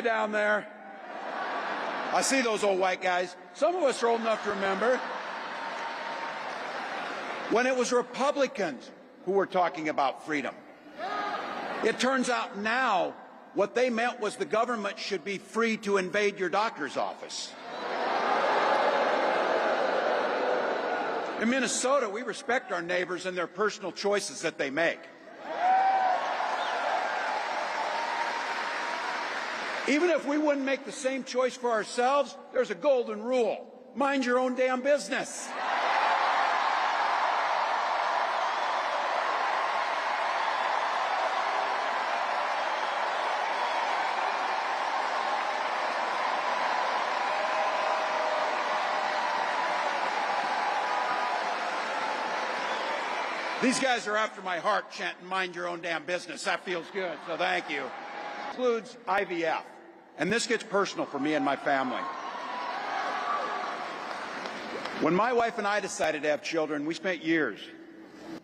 Down there. I see those old white guys. Some of us are old enough to remember when it was Republicans who were talking about freedom. It turns out now what they meant was the government should be free to invade your doctor's office. In Minnesota, we respect our neighbors and their personal choices that they make. Even if we wouldn't make the same choice for ourselves, there's a golden rule. Mind your own damn business. These guys are after my heart chanting, mind your own damn business. That feels good, so thank you. Includes IVF. And this gets personal for me and my family. When my wife and I decided to have children, we spent years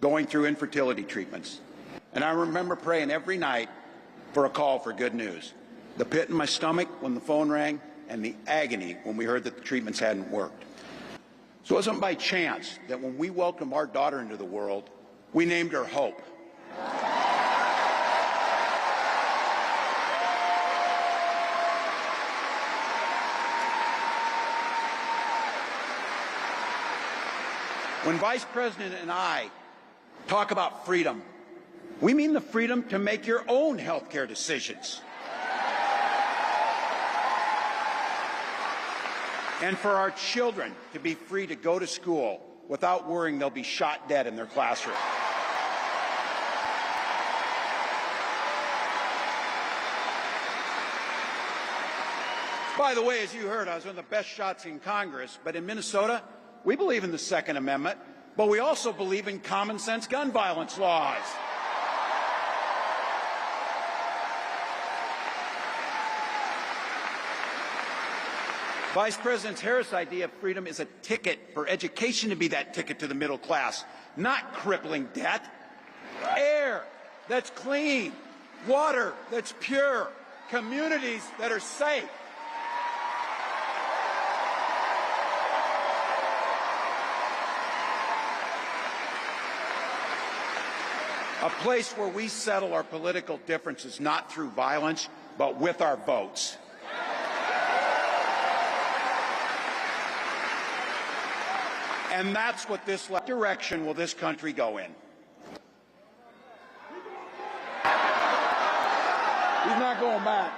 going through infertility treatments. And I remember praying every night for a call for good news. The pit in my stomach when the phone rang, and the agony when we heard that the treatments hadn't worked. So it wasn't by chance that when we welcomed our daughter into the world, we named her Hope. When Vice President and I talk about freedom, we mean the freedom to make your own health care decisions. And for our children to be free to go to school without worrying they'll be shot dead in their classroom. By the way, as you heard, I was one of the best shots in Congress, but in Minnesota, we believe in the Second Amendment, but we also believe in common sense gun violence laws. Vice President Harris' idea of freedom is a ticket for education to be that ticket to the middle class, not crippling debt. Air that's clean, water that's pure, communities that are safe. A place where we settle our political differences not through violence, but with our votes. And that's what this direction will this country go in. He's not going back.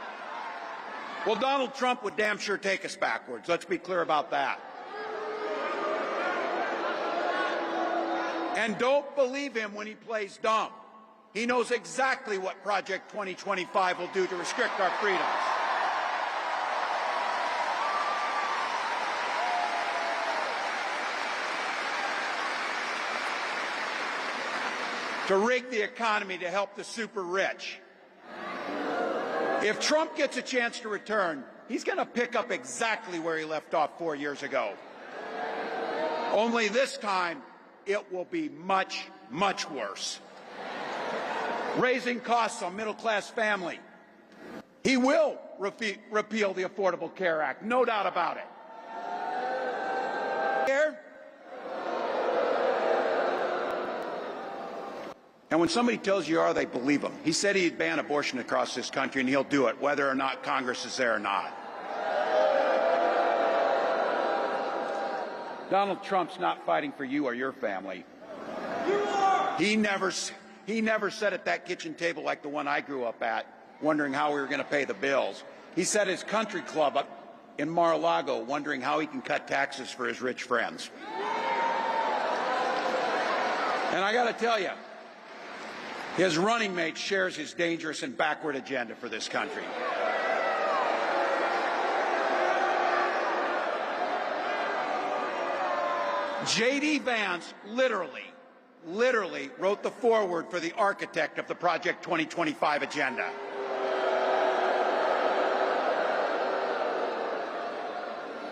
Well, Donald Trump would damn sure take us backwards. Let's be clear about that. And don't believe him when he plays dumb. He knows exactly what Project 2025 will do to restrict our freedoms. To rig the economy to help the super rich. If Trump gets a chance to return, he's going to pick up exactly where he left off 4 years ago. Only this time, it will be much, much worse. Raising costs on middle-class family. He will repeal the Affordable Care Act, no doubt about it. And when somebody tells you they believe him. He said he'd ban abortion across this country, and he'll do it, whether or not Congress is there or not. Donald Trump's not fighting for you or your family. He never sat at that kitchen table like the one I grew up at, wondering how we were going to pay the bills. He sat at his country club up in Mar-a-Lago, wondering how he can cut taxes for his rich friends. And I got to tell you, his running mate shares his dangerous and backward agenda for this country. J.D. Vance literally wrote the foreword for the architect of the Project 2025 agenda.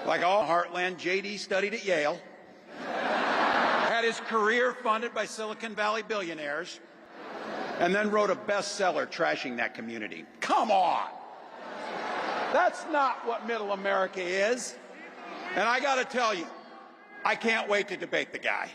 Like all Heartland, J.D. studied at Yale, had his career funded by Silicon Valley billionaires, and then wrote a bestseller trashing that community. Come on! That's not what middle America is. And I got to tell you, I can't wait to debate the guy.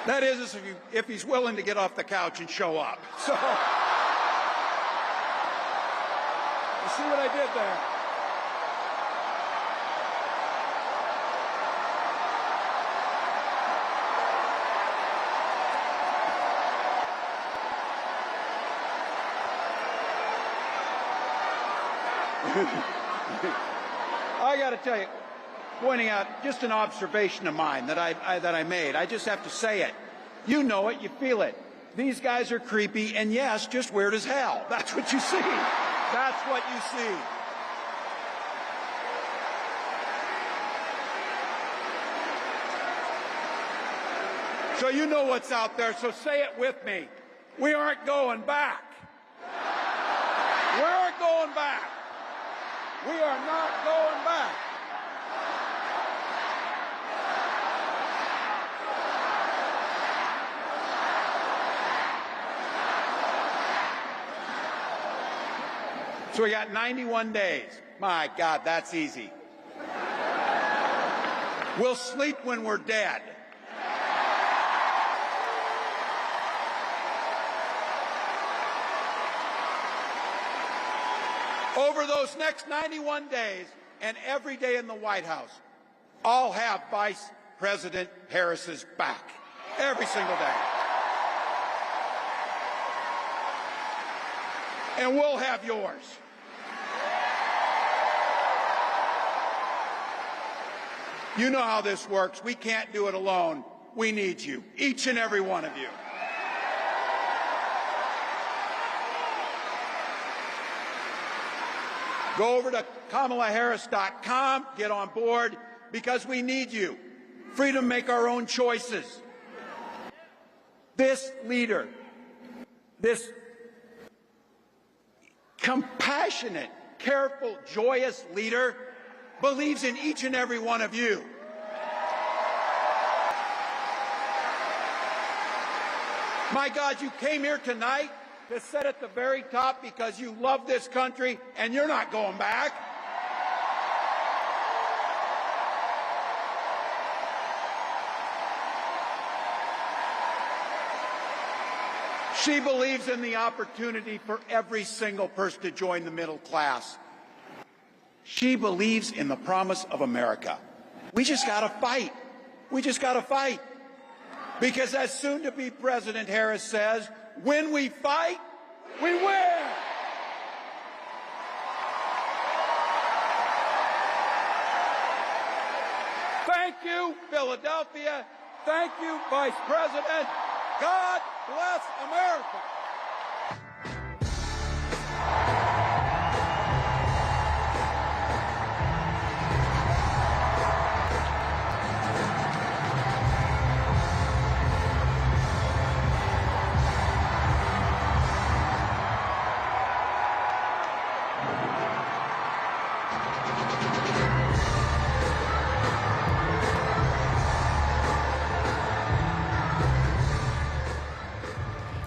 That is, if he's willing to get off the couch and show up. So, you see what I did there? I got to tell you, pointing out just an observation of mine that I made. I just have to say it. You know it, you feel it. These guys are creepy, and yes, just weird as hell. That's what you see. That's what you see. So you know what's out there, so say it with me. We aren't going back. We aren't going back. We are not going back. So we got 91 days. My God, that's easy. We'll sleep when we're dead. Over those next 91 days and every day in the White House, I'll have Vice President Harris's back. Every single day. And we'll have yours. You know how this works. We can't do it alone. We need you, each and every one of you. Go over to KamalaHarris.com, get on board, because we need you. Freedom to make our own choices. This leader, this compassionate, careful, joyous leader believes in each and every one of you. My God, you came here tonight to sit at the very top because you love this country and you're not going back. She believes in the opportunity for every single person to join the middle class. She believes in the promise of America. We just got to fight. We just got to fight. Because as soon-to-be President Harris says, when we fight, we win. Thank you, Philadelphia. Thank you, Vice President. God bless America.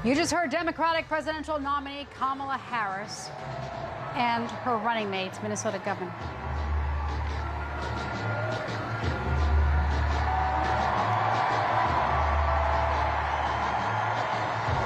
You just heard Democratic presidential nominee Kamala Harris and her running mate, Minnesota Governor.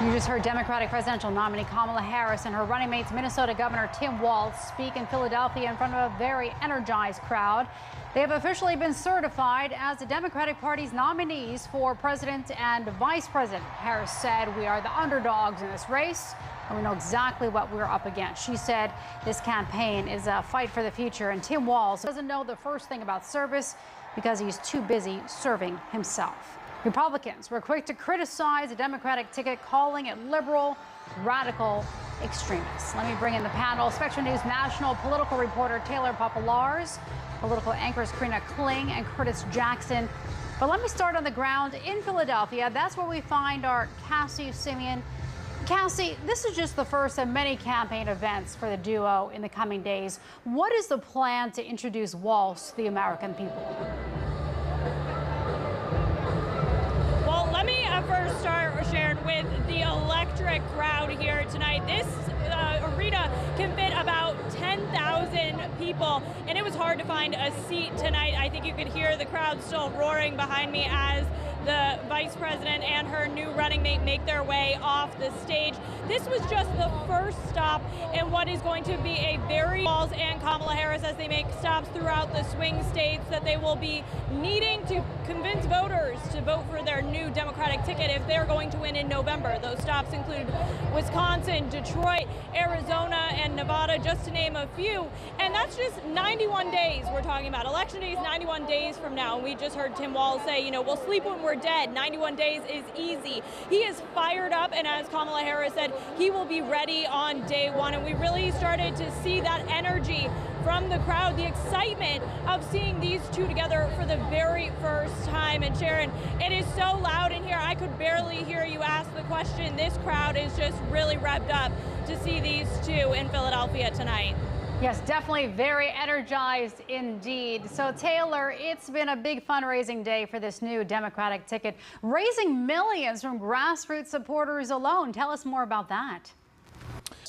You just heard Democratic presidential nominee Kamala Harris and her running mates, Minnesota Governor Tim Walz, speak in Philadelphia in front of a very energized crowd. They have officially been certified as the Democratic Party's nominees for president and vice president. Harris said, "We are the underdogs in this race, and we know exactly what we're up against." She said this campaign is a fight for the future, and Tim Walz doesn't know the first thing about service because he's too busy serving himself. Republicans were quick to criticize the Democratic ticket, calling it liberal, radical, extremists. Let me bring in the panel. Spectrum News national political reporter Taylor Popolars, political anchors Karina Kling and Curtis Jackson. But let me start on the ground in Philadelphia. That's where we find our Cassie Simeon. Cassie, this is just the first of many campaign events for the duo in the coming days. What is the plan to introduce Walz to the American people? Well, let me first start, Sharon, with the electric crowd here tonight. This arena can fit about 10,000 people, and it was hard to find a seat tonight. I think you could hear the crowd still roaring behind me as the vice president and her new running mate make their way off the stage. This was just the first stop in what is going to be a very Walz and Kamala Harris as they make stops throughout the swing states that they will be needing to convince voters to vote for their new Democratic ticket if they're going to win in November. Those stops include Wisconsin, Detroit, Arizona, and Nevada, just to name a few. And that's just 91 days we're talking about. Election day is 91 days from now. And we just heard Tim Walz say, you know, we'll sleep when we're dead. 91 days is easy. He is fired up, and as Kamala Harris said, he will be ready on day one. And we really started to see that energy from the crowd, the excitement of seeing these two together for the very first time. And Sharon, it is so loud in here, I could barely hear you ask the question. This crowd is just really revved up to see these two in Philadelphia tonight. Yes, definitely very energized indeed. So, Taylor, it's been a big fundraising day for this new Democratic ticket, raising millions from grassroots supporters alone. Tell us more about that.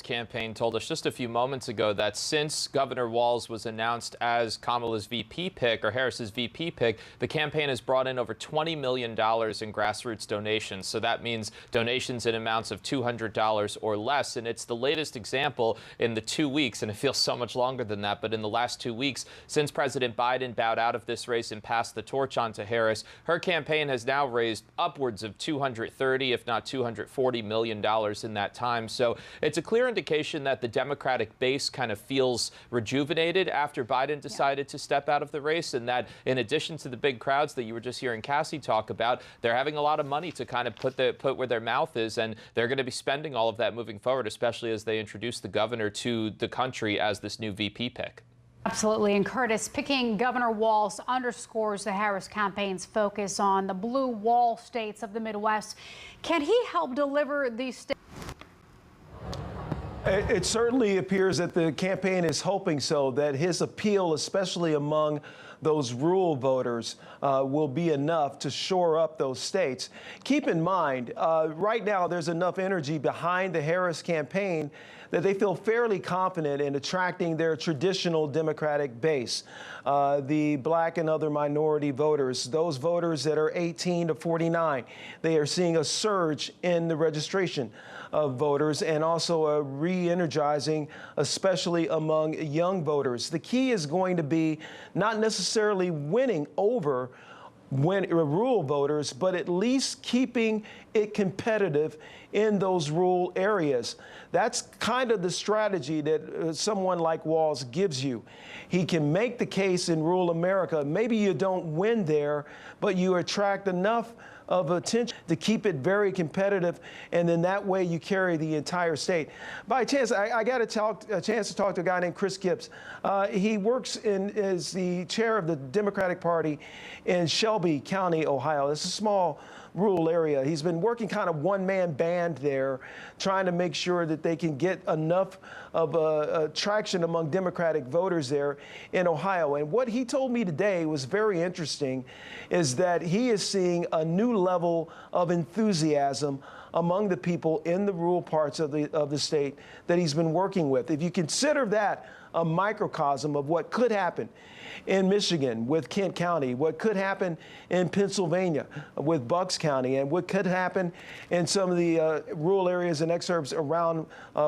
Campaign told us just a few moments ago that since Governor Walz was announced as Kamala's VP pick, or Harris's VP pick, the campaign has brought in over $20 million in grassroots donations. So that means donations in amounts of $200 or less. And it's the latest example in the 2 weeks, and it feels so much longer than that, but in the last 2 weeks, since President Biden bowed out of this race and passed the torch on to Harris, her campaign has now raised upwards of $230, if not $240 million in that time. So it's a clear indication that the Democratic base kind of feels rejuvenated after Biden decided to step out of the race, and that in addition to the big crowds that you were just hearing Cassie talk about, they're having a lot of money to kind of put where their mouth is, and they're going to be spending all of that moving forward, especially as they introduce the governor to the country as this new VP pick. Absolutely. And Curtis, picking Governor Walz underscores the Harris campaign's focus on the blue wall states of the Midwest. Can he help deliver these states? It certainly appears that the campaign is hoping so, that his appeal, especially among those rural voters, will be enough to shore up those states. Keep in mind, right now there's enough energy behind the Harris campaign that they feel fairly confident in attracting their traditional Democratic base, the black and other minority voters, those voters that are 18 to 49. They are seeing a surge in the registration of voters, and also a re-energizing, especially among young voters. The key is going to be not necessarily winning over rural voters, but at least keeping it competitive in those rural areas. That's kind of the strategy that someone like Walz gives you. He can make the case in rural America. Maybe you don't win there, but you attract enough of attention to keep it very competitive, and then that way you carry the entire state. By chance, I got a chance to talk to a guy named Chris Gibbs. He works as the chair of the Democratic Party in Shelby County, Ohio. It's a small rural area. He's been working kind of one-man band there, trying to make sure that they can get enough of traction among Democratic voters there in Ohio. And what he told me today was very interesting, is that he is seeing a new level of enthusiasm among the people in the rural parts of the state that he's been working with. If you consider that a microcosm of what could happen in Michigan with Kent County, what could happen in Pennsylvania with Bucks County, and what could happen in some of the rural areas and exurbs around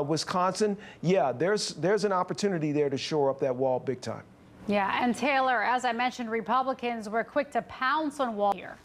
Wisconsin, yeah, there's an opportunity there to shore up that wall big time. Yeah, and Taylor, as I mentioned, Republicans were quick to pounce on Walz here.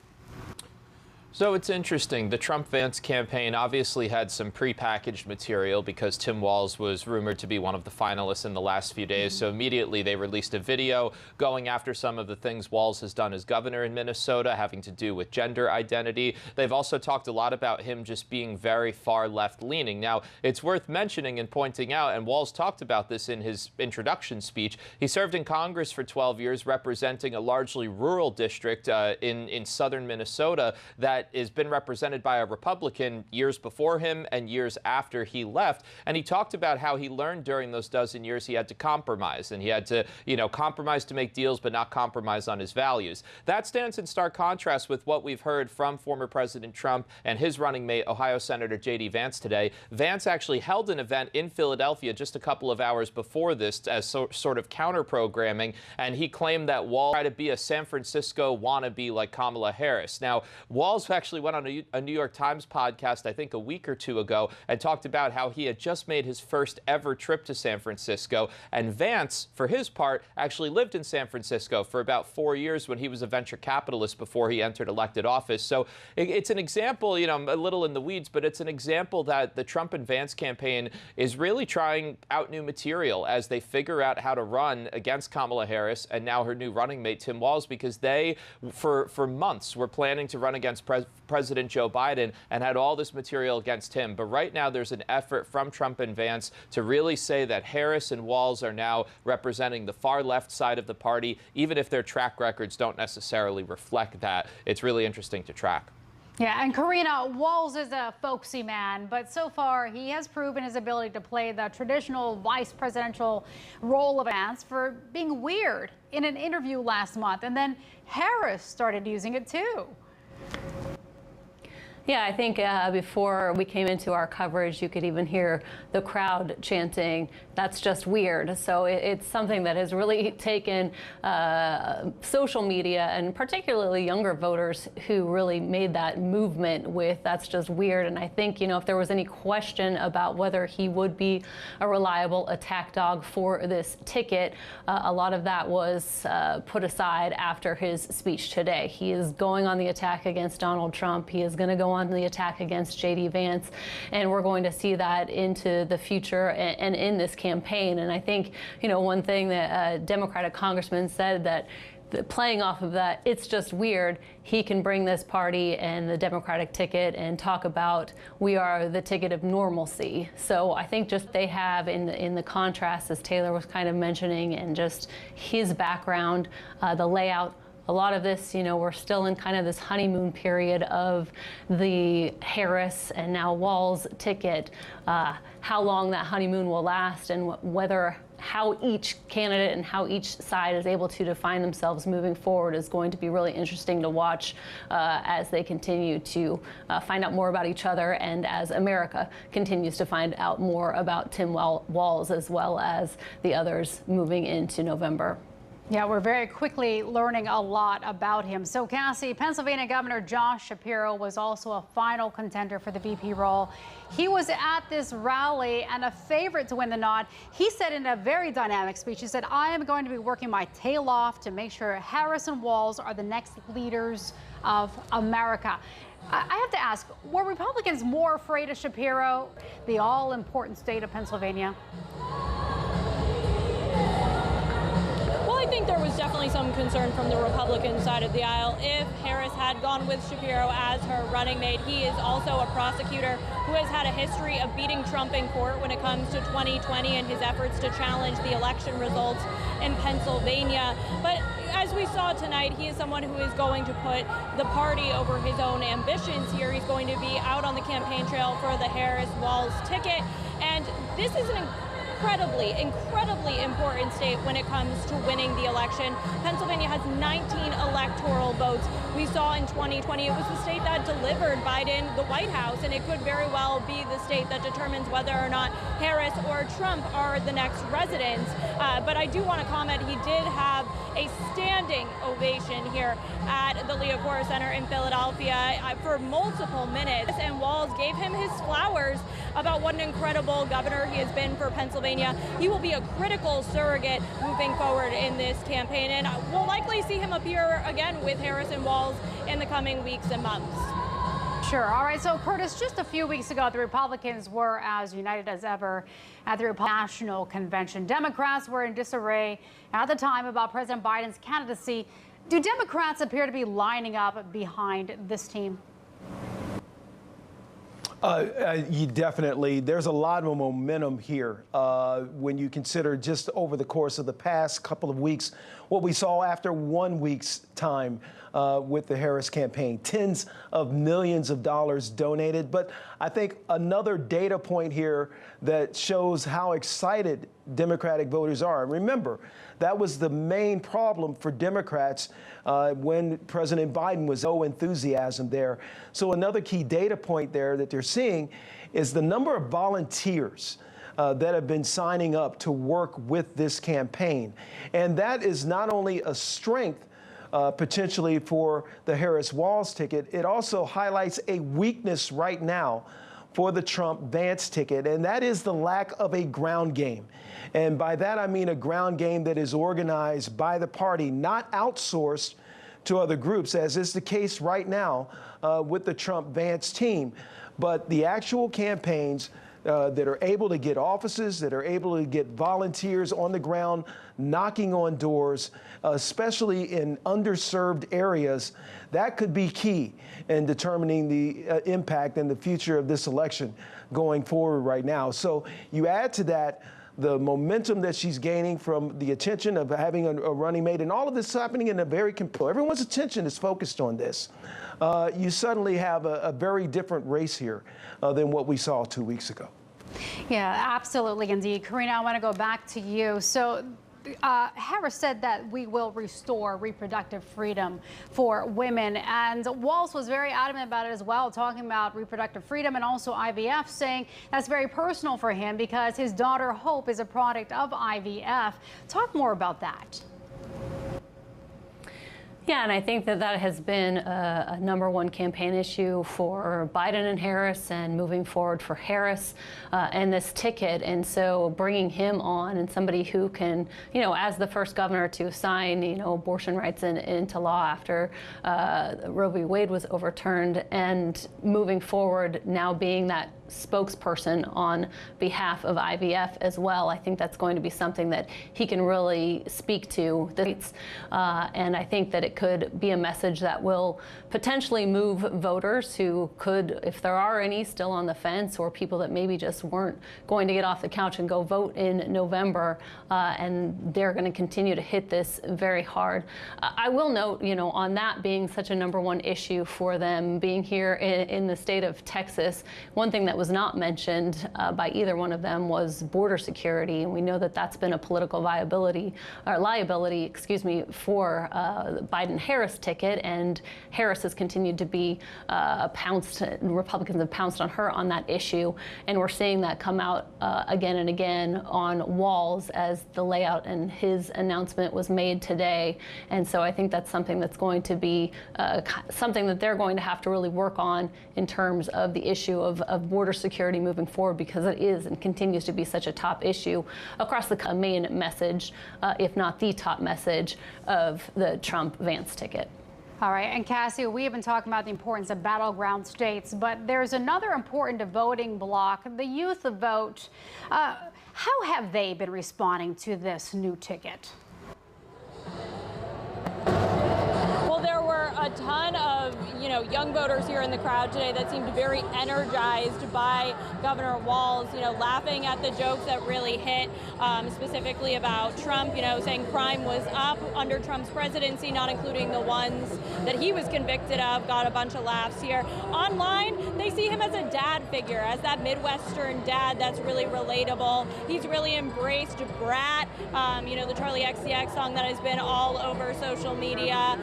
So it's interesting. The Trump-Vance campaign obviously had some prepackaged material because Tim Walz was rumored to be one of the finalists in the last few days. So immediately they released a video going after some of the things Walz has done as governor in Minnesota, having to do with gender identity. They've also talked a lot about him just being very far left-leaning. Now, it's worth mentioning and pointing out, and Walz talked about this in his introduction speech, he served in Congress for 12 years representing a largely rural district in southern Minnesota that has been represented by a Republican years before him and years after he left. And he talked about how he learned during those dozen years he had to compromise, and he had to, compromise to make deals but not compromise on his values. That stands in stark contrast with what we've heard from former President Trump and his running mate, Ohio Senator J.D. Vance today. Vance actually held an event in Philadelphia just a couple of hours before this as sort of counter-programming, and he claimed that Walz tried to be a San Francisco wannabe like Kamala Harris. Now, Walz actually went on a New York Times podcast, I think a week or two ago, and talked about how he had just made his first ever trip to San Francisco. And Vance, for his part, actually lived in San Francisco for about 4 years when he was a venture capitalist before he entered elected office. So it's an example, I'm a little in the weeds, but it's an example that the Trump and Vance campaign is really trying out new material as they figure out how to run against Kamala Harris and now her new running mate, Tim Walz, because they, for months, were planning to run against President Joe Biden and had all this material against him. But right now there's an effort from Trump and Vance to really say that Harris and Walz are now representing the far left side of the party, even if their track records don't necessarily reflect that. It's really interesting to track. Yeah, and Karina, Walz is a folksy man, but so far he has proven his ability to play the traditional vice presidential role of Vance for being weird in an interview last month. And then Harris started using it too. Yeah, I think before we came into our coverage, you could even hear the crowd chanting, "That's just weird." So it's something that has really taken social media and particularly younger voters who really made that movement with "that's just weird." And I think, if there was any question about whether he would be a reliable attack dog for this ticket, a lot of that was put aside after his speech today. He is going on the attack against Donald Trump. He is going to go on the attack against J.D. Vance, and we're going to see that into the future and in this campaign. And I think, one thing that a Democratic congressman said, that playing off of that, it's just weird, he can bring this party and the Democratic ticket and talk about we are the ticket of normalcy. So I think just they have in the contrast, as Taylor was kind of mentioning, and just his background, the layout. A lot of this, we're still in kind of this honeymoon period of the Harris and now Walz ticket. How long that honeymoon will last and how each candidate and how each side is able to define themselves moving forward is going to be really interesting to watch as they continue to find out more about each other and as America continues to find out more about Tim Walz as well as the others moving into November. Yeah, we're very quickly learning a lot about him. So, Cassie, Pennsylvania Governor Josh Shapiro was also a final contender for the VP role. He was at this rally and a favorite to win the nod. He said in a very dynamic speech, he said, "I am going to be working my tail off to make sure Harris and Walz are the next leaders of America." I have to ask, were Republicans more afraid of Shapiro, the all-important state of Pennsylvania? I think there was definitely some concern from the Republican side of the aisle if Harris had gone with Shapiro as her running mate. He is also a prosecutor who has had a history of beating Trump in court when it comes to 2020 and his efforts to challenge the election results in Pennsylvania. But as we saw tonight, he is someone who is going to put the party over his own ambitions here. He's going to be out on the campaign trail for the Harris-Walz ticket. And this is an incredibly important state when it comes to winning the election. Pennsylvania has 19 electoral votes. We saw in 2020 it was the state that delivered Biden the White House, and it could very well be the state that determines whether or not Harris or Trump are the next residents. But I do want to comment, he did have a standing ovation here at the Leocora Center in Philadelphia for multiple minutes, and Walz gave him his flowers about what an incredible governor he has been for Pennsylvania. He will be a critical surrogate moving forward in this campaign, and we'll likely see him appear again with Harris and Walz in the coming weeks and months. Sure. All right. So, Curtis, just a few weeks ago, the Republicans were as united as ever at the National Convention. Democrats were in disarray at the time about President Biden's candidacy. Do Democrats appear to be lining up behind this team? Definitely. There's a lot of momentum here when you consider just over the course of the past couple of weeks what we saw after 1 week's time with the Harris campaign. Tens of millions of dollars donated. But I think another data point here that shows how excited Democratic voters are. And remember, that was the main problem for Democrats when President Biden was no enthusiasm there. So another key data point there that they're seeing is the number of volunteers that have been signing up to work with this campaign. And that is not only a strength potentially for the Harris-Walz ticket, it also highlights a weakness right now for the Trump-Vance ticket, and that is the lack of a ground game. And by that, I mean a ground game that is organized by the party, not outsourced to other groups, as is the case right now with the Trump-Vance team. But the actual campaigns that are able to get offices, that are able to get volunteers on the ground, knocking on doors, especially in underserved areas, that could be key in determining the impact and the future of this election going forward right now. So you add to that the momentum that she's gaining from the attention of having a running mate, and all of this happening in a very everyone's attention is focused on this. You suddenly have a very different race here than what we saw 2 weeks ago. Yeah, absolutely, indeed. Karina, I want to go back to you. So Harris said that we will restore reproductive freedom for women, and Walz was very adamant about it as well, talking about reproductive freedom and also IVF, saying that's very personal for him because his daughter Hope is a product of IVF. Talk more about that. Yeah, and I think that that has been a #1 campaign issue for Biden and Harris, and moving forward for Harris and this ticket. And so bringing him on, and somebody who can, as the first governor to sign, abortion rights into law after Roe v. Wade was overturned, and moving forward now being that spokesperson on behalf of IVF as well. I think that's going to be something that he can really speak to the states, and I think that it could be a message that will potentially move voters who could, if there are any still on the fence, or people that maybe just weren't going to get off the couch and go vote in November, and they're going to continue to hit this very hard. I will note, on that being such a #1 issue for them, being here in the state of Texas, one thing that was not mentioned by either one of them was border security, and we know that that's been a political liability, for the Biden-Harris ticket, and Harris has continued to be Republicans have pounced on her on that issue, and we're seeing that come out again and again on Walz as the layout and his announcement was made today. And so I think that's something that's going to be something that they're going to have to really work on in terms of the issue of border security moving forward, because it is and continues to be such a top issue across the main message, if not the top message, of the Trump-Vance ticket. All right, and Cassie, we have been talking about the importance of battleground states, but there's another important voting bloc, the youth vote. How have they been responding to this new ticket? Well, there were a ton of, young voters here in the crowd today that seemed very energized by Governor Walz, laughing at the jokes that really hit, specifically about Trump, saying crime was up under Trump's presidency, not including the ones that he was convicted of. Got a bunch of laughs here. Online, they see him as a dad figure, as that Midwestern dad that's really relatable. He's really embraced Brat, the Charlie XCX song that has been all over social media.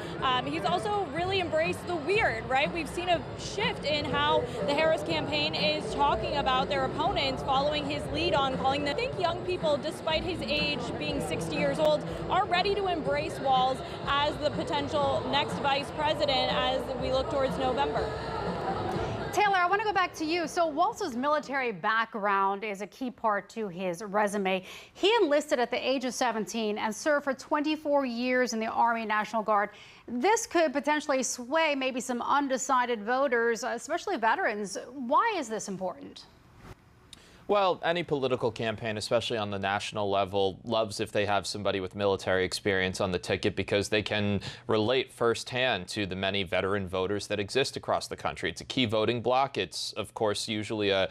He's also really embraced the weird, right? We've seen a shift in how the Harris campaign is talking about their opponents, following his lead on calling them. I think young people, despite his age being 60 years old, are ready to embrace Walz as the potential next vice president as we look towards November. Taylor, I want to go back to you. So Walz's military background is a key part to his resume. He enlisted at the age of 17 and served for 24 years in the Army National Guard. This could potentially sway maybe some undecided voters, especially veterans. Why is this important? Well, any political campaign, especially on the national level, loves if they have somebody with military experience on the ticket because they can relate firsthand to the many veteran voters that exist across the country. It's a key voting bloc. It's, of course, usually a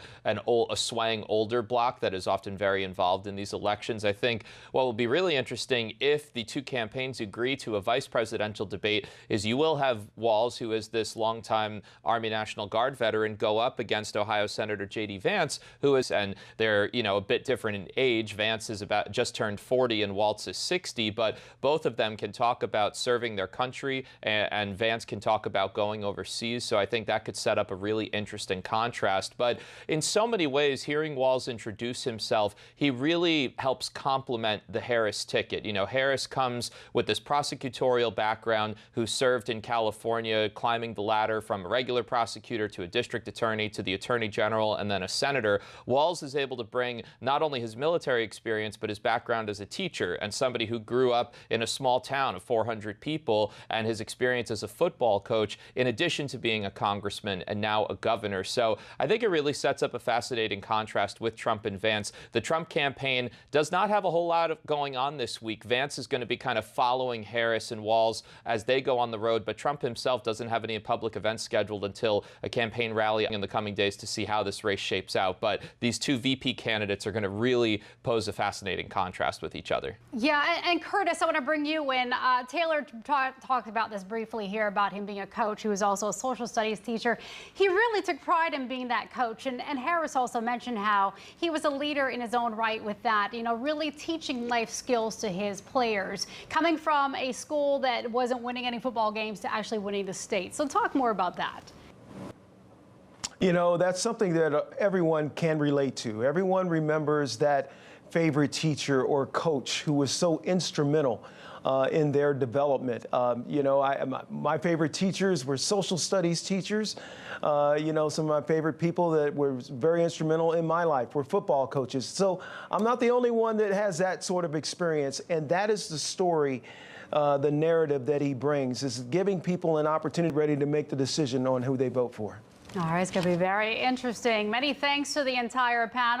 swaying older bloc that is often very involved in these elections. I think what will be really interesting if the two campaigns agree to a vice presidential debate is you will have Walz, who is this longtime Army National Guard veteran, go up against Ohio Senator J.D. Vance, who is, and they're, a bit different in age. Vance is about just turned 40 and Walz is 60, but both of them can talk about serving their country, and Vance can talk about going overseas. So I think that could set up a really interesting contrast. But in so many ways, hearing Walz introduce himself, he really helps complement the Harris ticket. Harris comes with this prosecutorial background, who served in California, climbing the ladder from a regular prosecutor to a district attorney to the attorney general and then a senator. Walz is able to bring not only his military experience, but his background as a teacher and somebody who grew up in a small town of 400 people, and his experience as a football coach, in addition to being a congressman and now a governor. So I think it really sets up a fascinating contrast with Trump and Vance. The Trump campaign does not have a whole lot going on this week. Vance is going to be kind of following Harris and Walz as they go on the road, but Trump himself doesn't have any public events scheduled until a campaign rally in the coming days to see how this race shapes out. But these two VP candidates are going to really pose a fascinating contrast with each other. Yeah, and Curtis, I want to bring you in. Taylor talked about this briefly here about him being a coach who is also a social studies teacher. He really took pride in being that coach, and Harris also mentioned how he was a leader in his own right with that, really teaching life skills to his players, coming from a school that wasn't winning any football games to actually winning the state. So talk more about that. That's something that everyone can relate to. Everyone remembers that favorite teacher or coach who was so instrumental in their development. My favorite teachers were social studies teachers. Some of my favorite people that were very instrumental in my life were football coaches. So I'm not the only one that has that sort of experience, and that is the story. The narrative that he brings is giving people an opportunity ready to make the decision on who they vote for. All right, it's going to be very interesting. Many thanks to the entire panel.